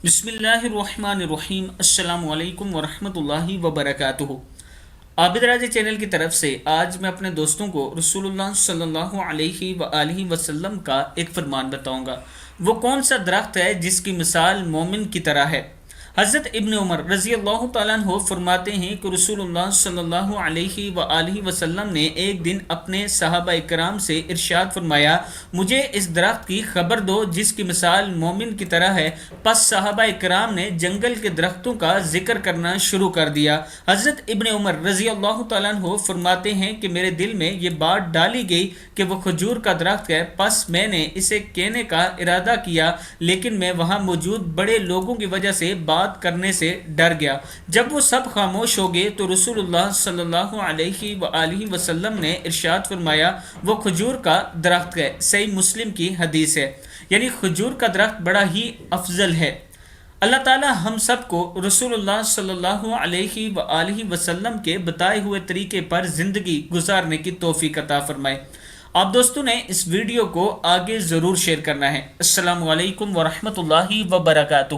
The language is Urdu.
بسم اللہ الرحمن الرحیم۔ السلام علیکم ورحمۃ اللہ وبرکاتہ۔ عابد راجہ چینل کی طرف سے آج میں اپنے دوستوں کو رسول اللہ صلی اللہ علیہ وآلہ وسلم کا ایک فرمان بتاؤں گا۔ وہ کون سا درخت ہے جس کی مثال مومن کی طرح ہے؟ حضرت ابن عمر رضی اللہ تعالیٰ عنہ فرماتے ہیں کہ رسول اللہ صلی اللہ علیہ وآلہ وسلم نے ایک دن اپنے صحابہ کرام سے ارشاد فرمایا، مجھے اس درخت کی خبر دو جس کی مثال مومن کی طرح ہے۔ پس صحابہ کرام نے جنگل کے درختوں کا ذکر کرنا شروع کر دیا۔ حضرت ابن عمر رضی اللہ تعالیٰ عنہ فرماتے ہیں کہ میرے دل میں یہ بات ڈالی گئی کہ وہ کھجور کا درخت ہے، پس میں نے اسے کہنے کا ارادہ کیا، لیکن میں وہاں موجود بڑے لوگوں کی وجہ سے بات کرنے سے ڈر گیا۔ جب وہ سب خاموش ہو گئے تو رسول اللہ صلی اللہ علیہ وآلہ وسلم نے ارشاد فرمایا، وہ کھجور کا درخت ہے۔ صحیح مسلم کی حدیث ہے۔ یعنی کھجور کا درخت بڑا ہی افضل ہے۔ اللہ تعالی ہم سب کو رسول اللہ صلی اللہ علیہ وآلہ وسلم کے بتائے ہوئے طریقے پر زندگی گزارنے کی توفیق عطا فرمائے۔ آپ دوستوں نے اس ویڈیو کو آگے ضرور شیئر کرنا ہے۔ السلام علیکم ورحمۃ اللہ وبرکاتہ۔